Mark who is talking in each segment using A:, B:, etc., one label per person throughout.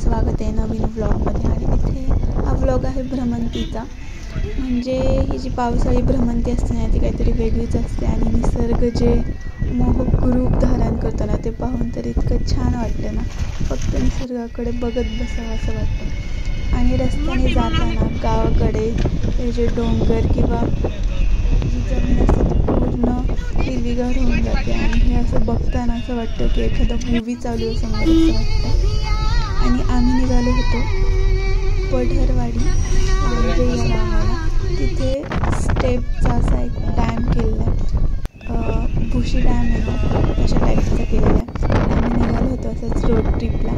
A: स्वागत आहे नवीन व्लॉगमध्ये. आणि इथे हा व्लॉग आहे भ्रमंतीचा. म्हणजे ही जी पावसाळी भ्रमंती असते ना ती काहीतरी वेगळीच असते आणि निसर्ग जे मोहक रूप धारण करतो ना ते पाहून तर इतकं छान वाटतं ना, फक्त निसर्गाकडे बघत बसावं असं वाटतं. आणि रस्त्याने जाताना गावाकडे हे जे डोंगर किंवा जी जमीन असते ती पूर्ण हिरवीगार होऊन जाते आणि हे असं बघताना असं वाटतं की एखादा मूवी चालू आहे समोर असं वाटतं. आणि आम्ही निघालो होतो पढरवाडी वांद्रे या गावाला. तिथे स्टेपचा असा एक डॅम केलेला आहे, भुशी डॅम आहे ना तशा टाईपचा केलेला आहे. आम्ही निघालो होतो असंच रोड ट्रिपला.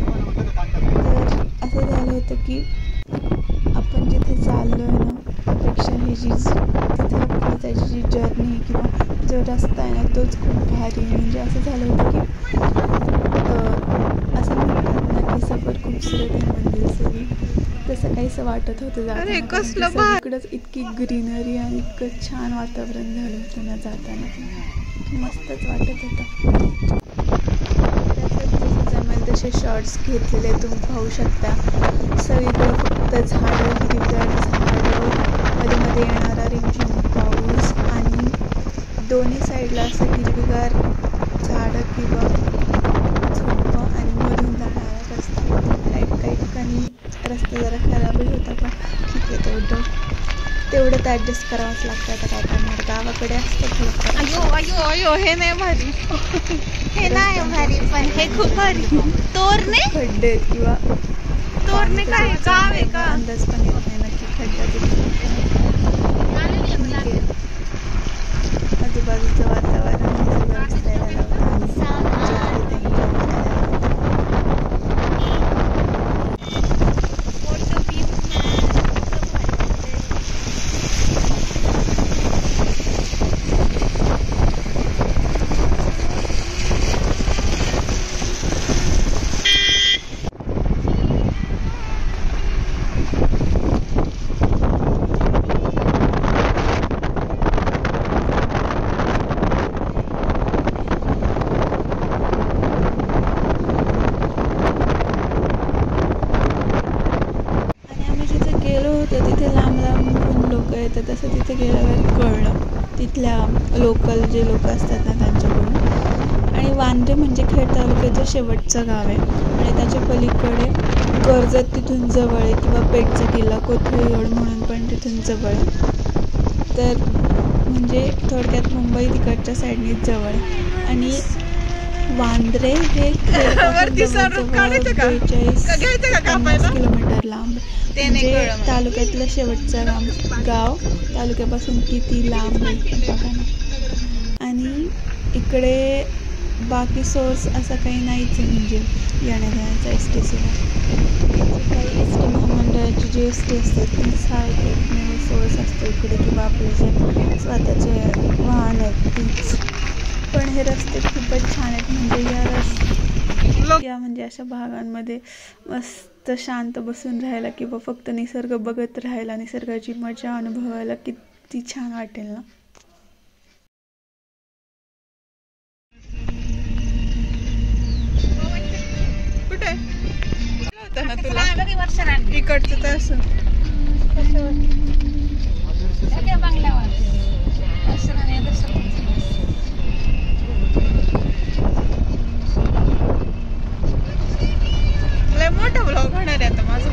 A: तर असं झालं होतं की आपण जिथे चाललो आहे ना त्यापेक्षा ही जी तिथे पोहोचायची जी जर्नी किंवा जो रस्ता आहे ना तोच खूप भारी. म्हणजे असं झालं होतं की असं म्हणतात ना की सफर खूपसूरत आहे मंजिल से भी, तसं काहीसं वाटत होतं जाताना. सगळीकडंच इतकी ग्रीनरी आणि इतकं छान वातावरण झालं होतं ना जाताना, मस्तच वाटत होतं. जसं जमेल तसे शॉर्ट्स घेतलेले तुम्ही पाहू शकता. सगळीकडे फक्त झाडं, हिरवीगार झाडं, मध्ये मध्ये येणारा रिमझिम पाऊस आणि दोन्ही साईडला असं हिरवीगार झाडं किंवा झुडपं आणि मधून जाणारा रस्ता. काही ठिकाणी रस्ता जरा खराबही होता पण ठीक आहे, तेवढं ॲडजस्ट करावंच लागतं. आता काय करणार, गावाकडे असतं थोडं.
B: अयो हे नाही भारी, हे नाही भारी पण हे खूप भारी. तोरणे
A: खड्डे किंवा
B: तोरणे काय गाव आहे का
A: अंदाज पण येत नाही नक्की खड्ड्याचं. आजूबाजूचं वातावरण सगळं दिसायला लावतं. तिथे लांब लांबून लोक येतात. तसं तिथे गेल्यावर कळलं तिथल्या लोकल जे लोक असतात ना त्यांच्याकडून. आणि वांद्रे म्हणजे खेड तालुक्याचं शेवटचं गाव आहे आणि त्याच्या पलीकडे कर्जत तिथून जवळ आहे किंवा पेठचा किल्ला कोथळीयोड म्हणून पण तिथून जवळ आहे. तर म्हणजे थोडक्यात मुंबई तिकडच्या साईडनीच जवळ आहे. आणि वांद्रे हे 43 किलोमीटर लांब. म्हणजे तालुक्यातलं शेवटचं गाव तालुक्यापासून किती लांब आहे बघा ना. आणि इकडे बाकी सोर्स असं काही नाहीच आहे म्हणजे येण्या-जाण्याचा एस टी सेवा. काही एस टी महामंडळाची जी एस टी असते ती एकमेव सोर्स असतो इकडे किंवा आपले जे स्वतःचे वाहन आहेत तीच. पण हे रस्ते खूपच छान आहेत. म्हणजे या म्हणजे अशा भागांमध्ये मस्त शांत बसून राहायला किंवा फक्त निसर्ग बघत राहायला, निसर्गाची मजा अनुभवायला किती छान वाटेल ना.
B: कुठे होतं ना तुला इकडचं तर असं लय मोठा व्लॉग होणार आहे आता माझं.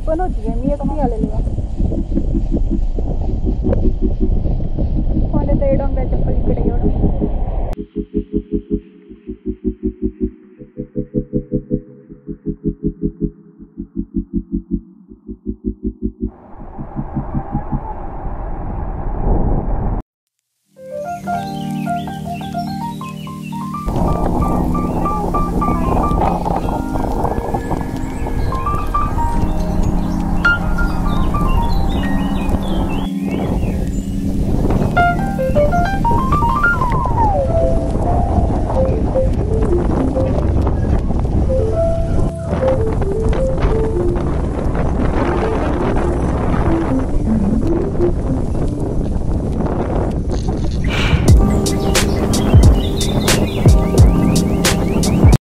A: पण होती मी एकटी आलेली कोणत्या तरी डोंगराच्या पलीकडे एवढं